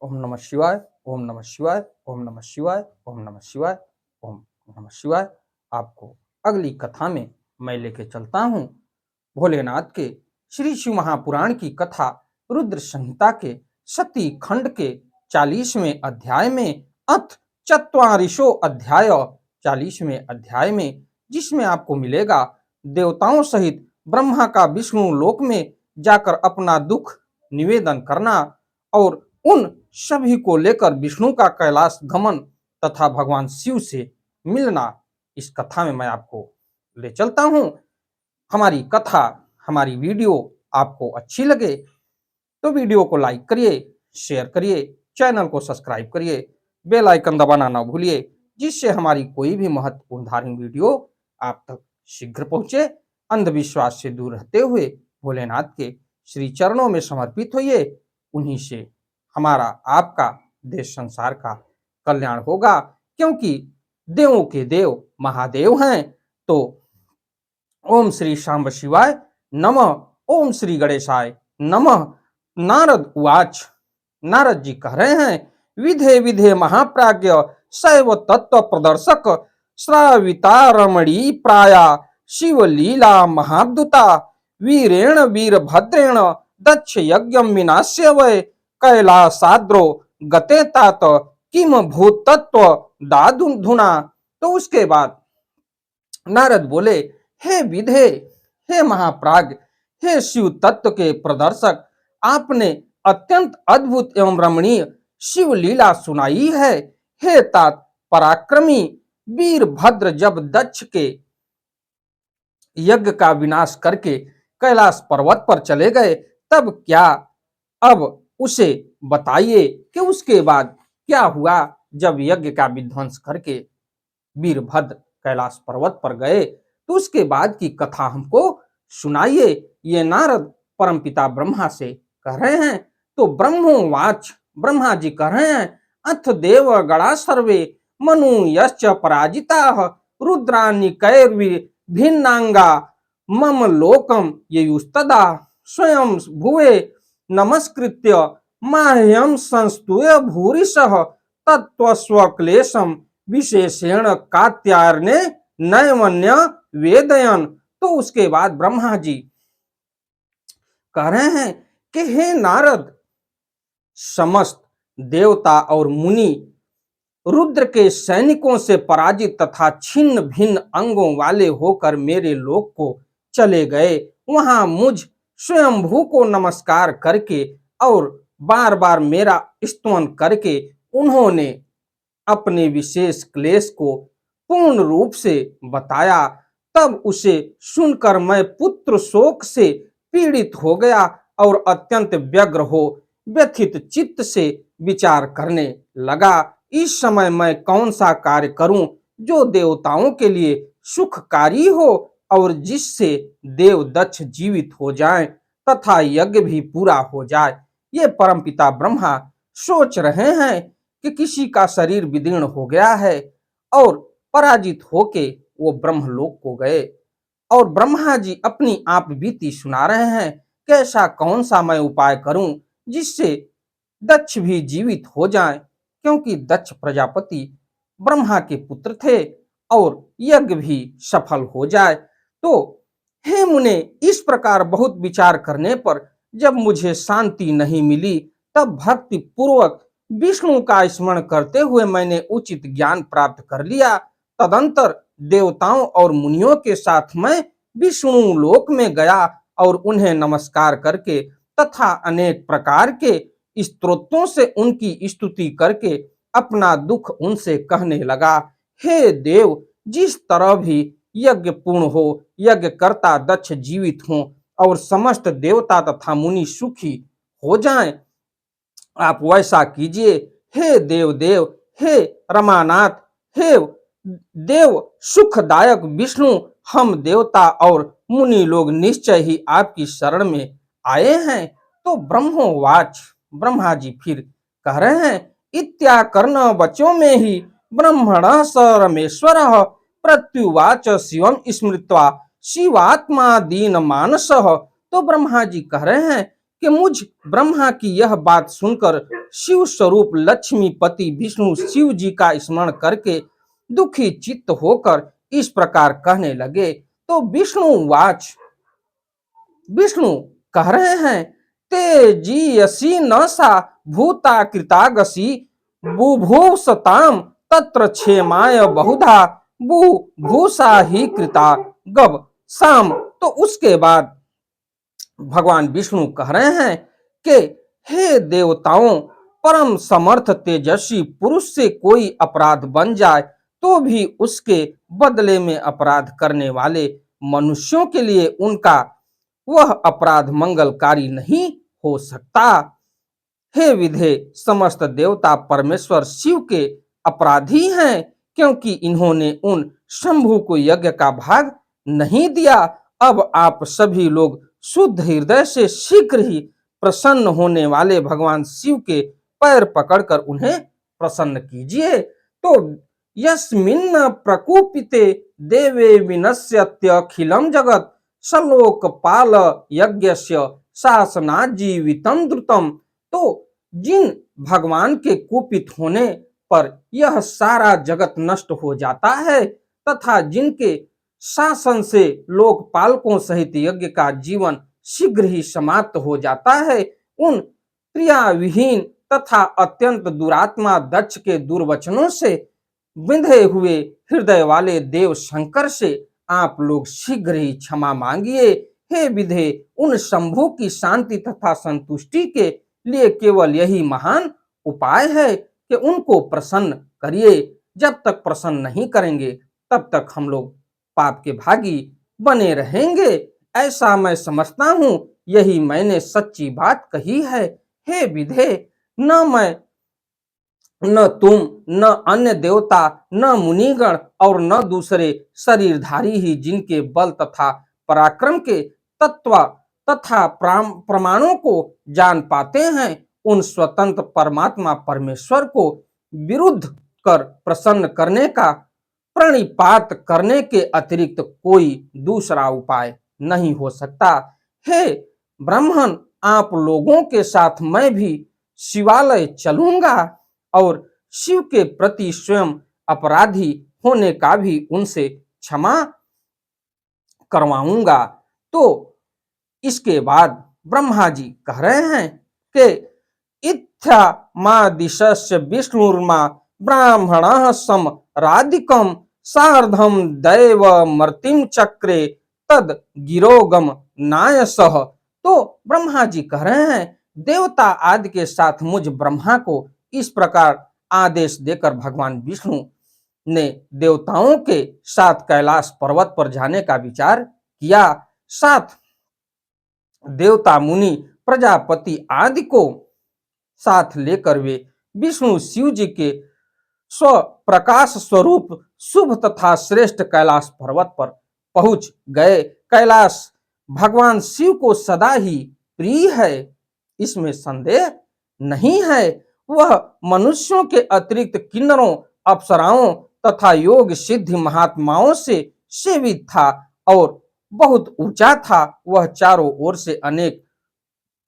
ओम नमः शिवाय, ओम नमः शिवाय, ओम नमः शिवाय, ओम नमः शिवाय, ओम नमः शिवाय। आपको अगली कथा में मैं लेके चलता हूँ भोलेनाथ के श्री शिव महापुराण की कथा रुद्र संहिता के सती खंड के 40वें अध्याय में अथ चत्वारिशो अध्याय 40वें अध्याय में, जिसमें आपको मिलेगा देवताओं सहित ब्रह्मा का विष्णु लोक में जाकर अपना दुख निवेदन करना और उन सभी को लेकर विष्णु का कैलाश गमन तथा भगवान शिव से मिलना। इस कथा में मैं आपको ले चलता हूं। हमारी कथा, हमारी वीडियो आपको अच्छी लगे तो वीडियो को लाइक करिए, शेयर करिए, चैनल को सब्सक्राइब करिए, बेल आइकन दबाना ना भूलिए, जिससे हमारी कोई भी महत्वपूर्ण धार्मिक वीडियो आप तक शीघ्र पहुंचे। अंधविश्वास से दूर रहते हुए भोलेनाथ के श्री चरणों में समर्पित होइए। उन्हीं से हमारा, आपका, देश संसार का कल्याण होगा, क्योंकि देवों के देव महादेव हैं। तो ओम श्री शांब शिवाय नमः, ओम श्री गणेशाय नमः। नारद उवाच। नारद जी कह रहे हैं, विधे विधे महाप्राज्ञ शैव तत्व प्रदर्शक श्राविता रमणी प्राया शिव लीला महाद्भुता वीरेण वीरभद्रेण दक्ष यज्ञम विनाश्य वै कैलासाद्रो गते तात किम भूतत्व दाधुना। तो उसके बाद नारद बोले, हे विधे, हे महाप्राज्ञ, हे शिव तत्व के प्रदर्शक, आपने अत्यंत अद्भुत एवं रमणीय शिव लीला सुनाई है। हे तात पराक्रमी वीरभद्र जब दक्ष के यज्ञ का विनाश करके कैलाश पर्वत पर चले गए, तब क्या अब उसे बताइए कि उसके बाद क्या हुआ। जब यज्ञ का विध्वंस करके वीरभद्र कैलाश पर्वत पर गए तो उसके बाद की कथा हमको सुनाइए। ये नारद परमपिता ब्रह्मा से कह रहे हैं। तो ब्रह्मोवाच, ब्रह्मा जी कह रहे हैं, अथ देव गणा सर्वे मनु यश्च पराजिता रुद्रानिकैर्वि भिन्नांगा मम लोकम येयुस्तदा स्वयं भुवे नमस्कृत्य माह्यम संस्तुय भूरिशः तत्त्वस्वक्लेशम विशेषेण कात्यायने नैवन्य वेदयन। तो उसके बाद ब्रह्मा जी कह रहे हैं कि हे नारद, समस्त देवता और मुनि रुद्र के सैनिकों से पराजित तथा छिन्न भिन्न अंगों वाले होकर मेरे लोक को चले गए। वहां मुझ स्वयंभू को नमस्कार करके और बार बार मेरा स्तुति करके उन्होंने अपने विशेष क्लेश को पूर्ण रूप से बताया। तब उसे सुनकर मैं पुत्र शोक से पीड़ित हो गया और अत्यंत व्यग्र हो व्यथित चित्त से विचार करने लगा, इस समय मैं कौन सा कार्य करूं जो देवताओं के लिए सुखकारी हो और जिससे देव दक्ष जीवित हो जाएं तथा यज्ञ भी पूरा हो जाए। ये परमपिता ब्रह्मा सोच रहे हैं कि किसी का शरीर विदीर्ण हो गया है और पराजित होके वो ब्रह्मलोक को गए, और ब्रह्मा जी अपनी आप बीती सुना रहे हैं, कैसा कौन सा मैं उपाय करूं जिससे दक्ष भी जीवित हो जाएं, क्योंकि दक्ष प्रजापति ब्रह्मा के पुत्र थे और यज्ञ भी सफल हो जाए। तो हे मुने, इस प्रकार बहुत विचार करने पर जब मुझे शांति नहीं मिली, तब भक्ति पूर्वक विष्णु का स्मरण करते हुए मैंने उचित ज्ञान प्राप्त कर लिया। तदंतर देवताओं और मुनियों के साथ मैं विष्णु लोक में गया और उन्हें नमस्कार करके तथा अनेक प्रकार के स्तोत्रों से उनकी स्तुति करके अपना दुख उनसे कहने लगा। हे देव, जिस तरह भी यज्ञ पूर्ण हो, यज्ञ करता दक्ष जीवित हो और समस्त देवता तथा मुनि सुखी हो जाएं, आप वैसा कीजिए। हे देव देव, हे रमानाथ, हे देव सुखदायक विष्णु, हम देवता और मुनि लोग निश्चय ही आपकी शरण में आए हैं। तो ब्रह्मोवाच, ब्रह्मा जी फिर कह रहे हैं, इत्याकर्ण वचों में ही ब्रह्मणः स रमेश्वरः प्रत्युवाच शिवम स्मृत्वा शिवात्मा दीन मानसः। तो ब्रह्मा जी कह रहे हैं कि मुझ ब्रह्मा की यह बात सुनकर शिव स्वरूप लक्ष्मीपति विष्णु शिव जी का स्मरण करके दुखी चित्त होकर इस प्रकार कहने लगे। तो विष्णु कह रहे हैं, तेजीयसी न सा भूता कृतागसी बुभूषताम तत्र क्षेमाय बहुधा बुभूषा ही कृता गव साम। तो उसके बाद भगवान विष्णु कह रहे हैं कि हे देवताओं, परम समर्थ तेजस्वी पुरुष से कोई अपराध बन जाए तो भी उसके बदले में अपराध करने वाले मनुष्यों के लिए उनका वह अपराध मंगलकारी नहीं हो सकता। हे विधे, समस्त देवता परमेश्वर शिव के अपराधी हैं, क्योंकि इन्होंने उन शंभु को यज्ञ का भाग नहीं दिया। अब आप सभी लोग शुद्ध हृदय से शीघ्र ही प्रसन्न होने वाले भगवान शिव के पैर पकड़कर उन्हें प्रसन्न कीजिए। तो यस्मिन् प्रकोपिते देवे विनश्यत्यखिलम जगत सलोकपाल यज्ञस्य शासनाजीवितं द्रुतम। तो जिन भगवान के कुपित होने पर यह सारा जगत नष्ट हो जाता है तथा जिनके शासन से लोकपालकों सहित यज्ञ का जीवन शीघ्र ही समाप्त हो जाता है, उन क्रियाविहीन तथा अत्यंत दुरात्मा दक्ष के दुर्वचनों से बिंधे हुए हृदय वाले देव शंकर से आप लोग शीघ्र ही क्षमा मांगिए। हे विधे, उन शंभु की शांति तथा संतुष्टि के लिए केवल यही महान उपाय है कि उनको प्रसन्न करिए। जब तक प्रसन्न नहीं करेंगे तब तक हम लोग पाप के भागी बने रहेंगे, ऐसा मैं समझता हूं। यही मैंने सच्ची बात कही है। हे विधे, न मैं, न तुम, न अन्य देवता, न मुनिगण और न दूसरे शरीरधारी ही जिनके बल तथा पराक्रम के तत्व तथा प्रमाणों को जान पाते हैं, उन स्वतंत्र परमात्मा परमेश्वर को विरुद्ध कर प्रसन्न करने का प्रणिपात करने के अतिरिक्त कोई दूसरा उपाय नहीं हो सकता। हे ब्राह्मण, आप लोगों के साथ मैं भी शिवालय चलूंगा और शिव के प्रति स्वयं अपराधी होने का भी उनसे क्षमा करवाऊंगा। तो इसके बाद ब्रह्मा जी कह रहे हैं कि इत्था मादिशस्य विष्णुर्मा ब्राह्मणः सम राधिकम सार्धम दैव मर्तिम चक्रे तद गिरोगम नायसह। तो ब्रह्मा जी कह रहे हैं, देवता आदि के साथ मुझ ब्रह्मा को इस प्रकार आदेश देकर भगवान विष्णु ने देवताओं के साथ कैलाश पर्वत पर जाने का विचार किया। साथ देवता मुनि प्रजापति आदि को साथ लेकर वे विष्णु शिव जी के स्व प्रकाश स्वरूप शुभ तथा श्रेष्ठ कैलाश पर्वत पर पहुंच गए। कैलाश भगवान शिव को सदा ही प्रिय है, इसमें संदेह नहीं है। वह मनुष्यों के अतिरिक्त किन्नरों, अप्सराओं तथा योग सिद्धि महात्माओं से सेवित था और बहुत ऊंचा था। वह चारों ओर से अनेक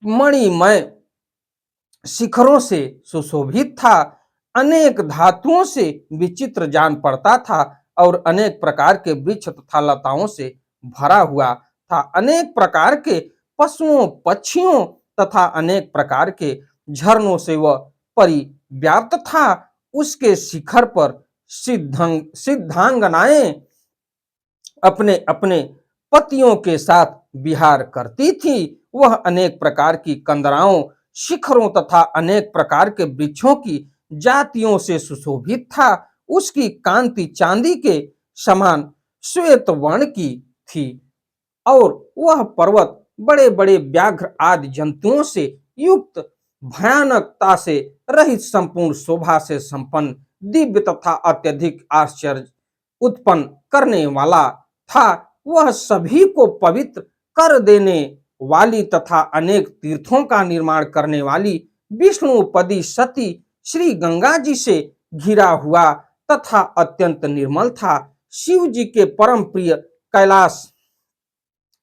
मणिमय शिखरों से सुशोभित था, अनेक धातुओं से विचित्र जान पड़ता था और अनेक प्रकार के वृक्ष तथा लताओं से भरा हुआ था। अनेक प्रकार के पशुओं, पक्षियों तथा अनेक प्रकार के झरनों से वह परिव्याप्त था। उसके शिखर पर सिद्धांगनाएं अपने अपने पतियों के साथ विहार करती थी। वह अनेक प्रकार की कंदराओं, शिखरों तथा अनेक प्रकार के वृक्षों की जातियों से सुशोभित था। उसकी कांति चांदी के समान श्वेत वर्ण की थी और वह पर्वत बड़े बड़े व्याघ्र आदि जंतुओं से युक्त, भयानकता से रहित, संपूर्ण शोभा से संपन्न, दिव्य तथा अत्यधिक आश्चर्य उत्पन्न करने वाला था। वह सभी को पवित्र कर देने वाली तथा अनेक तीर्थों का निर्माण करने वाली विष्णुपदी सती श्री गंगा जी से घिरा हुआ तथा अत्यंत निर्मल था। शिव जी के परम प्रिय कैलाश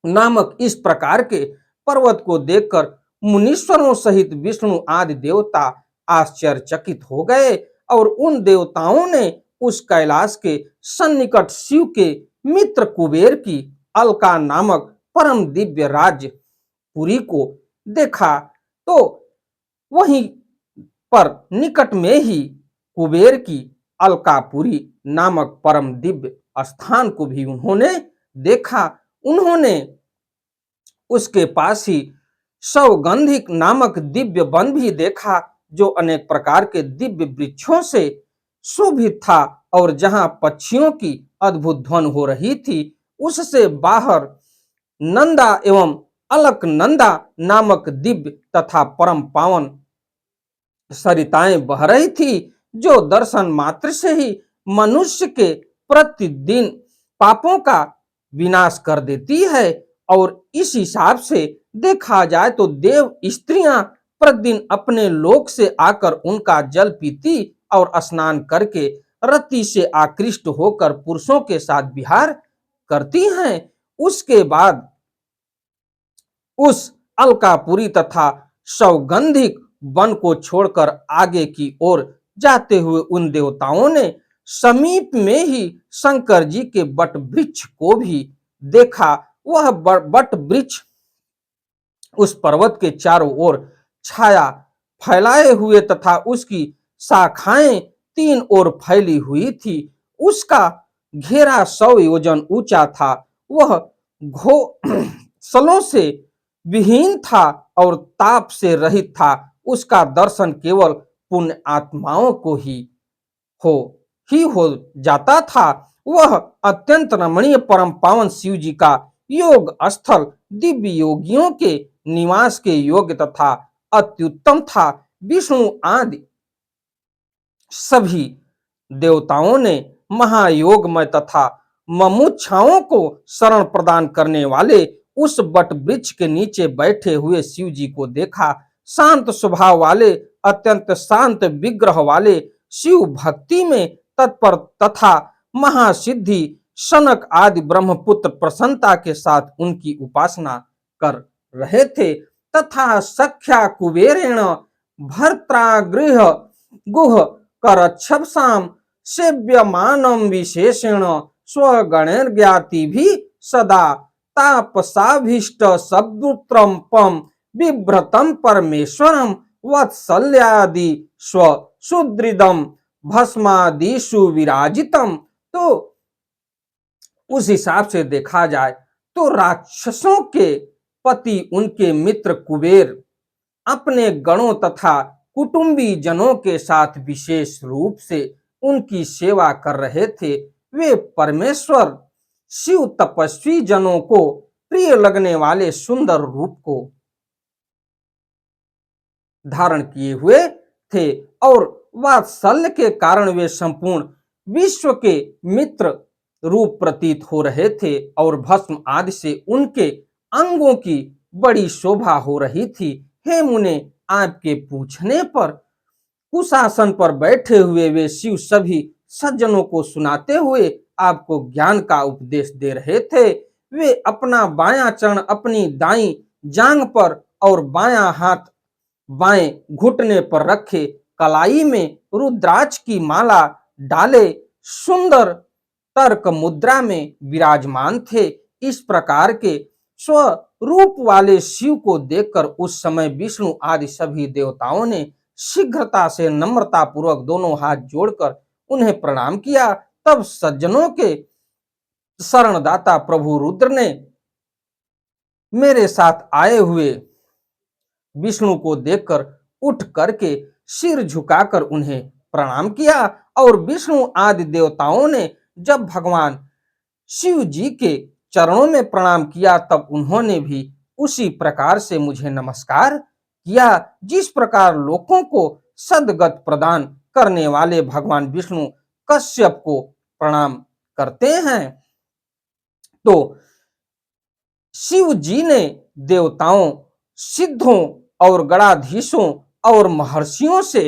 नामक इस प्रकार के पर्वत को देखकर मुनीश्वरों सहित विष्णु आदि देवता आश्चर्यचकित हो गए और उन देवताओं ने उस कैलाश के सन्निकट शिव के मित्र कुबेर की अलका नामक परम दिव्य राज्य पुरी को देखा। तो वहीं पर निकट में ही कुबेर की अलकापुरी नामक परम दिव्य स्थान को भी उन्होंने देखा। उन्होंने उसके पास ही सौगंधिक नामक दिव्य वन भी देखा, जो अनेक प्रकार के दिव्य वृक्षों से शोभित था और जहां पक्षियों की अद्भुत ध्वन हो रही थी, उससे बाहर नंदा एवं अलकनंदा नामक दिव्य तथा परम पावन सरिताएं बह रही थी, जो दर्शन मात्र से ही मनुष्य के प्रतिदिन पापों का विनाश कर देती है। और इस हिसाब से देखा जाए तो देव स्त्रियां प्रतिदिन अपने लोक से आकर उनका जल पीती और स्नान करके रति से आकृष्ट होकर पुरुषों के साथ विहार करती हैं। उसके बाद उस अलकापुरी तथा सौगंधिक वन को छोड़कर आगे की ओर जाते हुए उन देवताओं ने समीप में ही शंकर जी के बट वृक्ष को भी देखा। वह बट वृक्ष उस पर्वत के चारों ओर छाया फैलाए हुए तथा उसकी शाखाएं तीन ओर फैली हुई थी। उसका घेरा 100 योजन ऊंचा था। वह घोंसलों से विहीन था और ताप से रहित था। उसका दर्शन केवल पुण्य आत्माओं को हो जाता था। वह अत्यंत रमणीय परम पावन शिव जी का योग स्थल दिव्य योगियों के निवास के योग्य तथा अत्युत्तम था। विष्णु आदि सभी देवताओं ने महायोगमय तथा ममुक्षाओं को शरण प्रदान करने वाले उस बट वृक्ष के नीचे बैठे हुए शिव जी को देखा। शांत स्वभाव वाले, अत्यंत शांत विग्रह वाले, शिव भक्ति में तत्पर तथा महासिद्धि सनक आदि ब्रह्मपुत्र प्रसन्नता के साथ उनकी उपासना कर रहे थे। तथा सख्या कुबेरेण भर्त्रागृह गुह करच्छपसाम सेव्यमानम विशेषेण स्वगणेर ज्ञाति भी सदा तापसाभीष्ट सद्रुत्रम पम बिभ्रतम परमेश्वरम वत्सल्यादि स्वशुद्रिदम भस्मादिषु विराजितम। तो उस हिसाब से देखा जाए तो राक्षसों के पति उनके मित्र कुबेर अपने गणों तथा कुटुंबी जनों के साथ विशेष रूप से उनकी सेवा कर रहे थे। वे परमेश्वर शिव तपस्वी जनों को प्रिय लगने वाले सुंदर रूप को धारण किए हुए थे और वात्सल्य के कारण वे संपूर्ण विश्व के मित्र रूप प्रतीत हो रहे थे और भस्म आदि से उनके अंगों की बड़ी शोभा हो रही थी। हे मुने, आपके पूछने पर कुशासन पर बैठे हुए वे शिव सभी सज्जनों को सुनाते हुए आपको ज्ञान का उपदेश दे रहे थे। वे अपना बायां चरण अपनी दाईं जांघ पर और बायां हाथ बाएं घुटने पर रखे कलाई में रुद्राक्ष की माला डाले सुंदर तर्क मुद्रा में विराजमान थे। इस प्रकार के स्वरूप वाले शिव को देखकर उस समय विष्णु आदि सभी देवताओं ने शीघ्रता से नम्रता पूर्वक दोनों हाथ जोड़कर उन्हें प्रणाम किया। तब सज्जनों के शरणदाता प्रभु रुद्र ने मेरे साथ आए हुए विष्णु को देखकर उठ करके सिर झुकाकर उन्हें प्रणाम किया और विष्णु आदि देवताओं ने जब भगवान शिव जी के चरणों में प्रणाम किया तब उन्होंने भी उसी प्रकार से मुझे नमस्कार किया, जिस प्रकार लोगों को सद्गत प्रदान करने वाले भगवान विष्णु कश्यप को प्रणाम करते हैं। तो शिव जी ने देवताओं, सिद्धों और गणाधीशों और महर्षियों से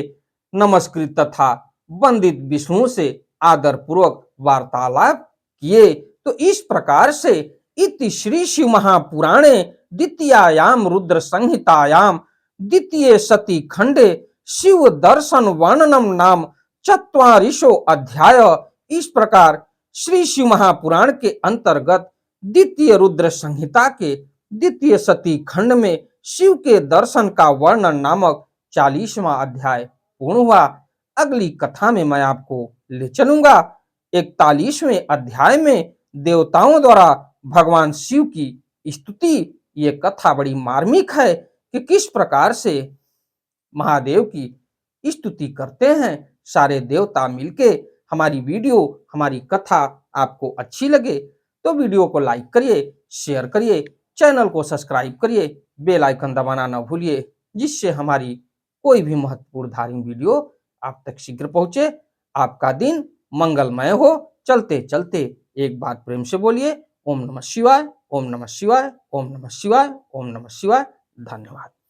नमस्कृत तथा वंदित विष्णु से आदर पूर्वक वार्तालाप किए। तो इस प्रकार से इति श्री शिव महापुराणे द्वितीयायाम रुद्र संहितायाम द्वितीय सती खंडे शिव दर्शन वर्णनम नाम चत्वारिशो अध्याय। इस प्रकार श्री शिव महापुराण के अंतर्गत द्वितीय रुद्र संहिता के द्वितीय सती खंड में शिव के दर्शन का वर्णन नामक 40वां अध्याय पूर्ण हुआ। अगली कथा में मैं आपको ले चलूंगा 41वें अध्याय में देवताओं द्वारा भगवान शिव की स्तुति। ये कथा बड़ी मार्मिक है कि किस प्रकार से महादेव की स्तुति करते हैं। सारे देवता मिलके हमारी वीडियो, हमारी कथा आपको अच्छी लगे तो वीडियो को लाइक करिए, शेयर करिए, चैनल को सब्सक्राइब करिए, बेल आइकन दबाना न भूलिए, जिससे हमारी कोई भी महत्वपूर्ण धार्मिक वीडियो आप तक शीघ्र पहुंचे। आपका दिन मंगलमय हो। चलते चलते एक बात प्रेम से बोलिए, ओम नमः शिवाय, ओम नमः शिवाय, ओम नमः शिवाय, ओम नमः शिवाय। धन्यवाद।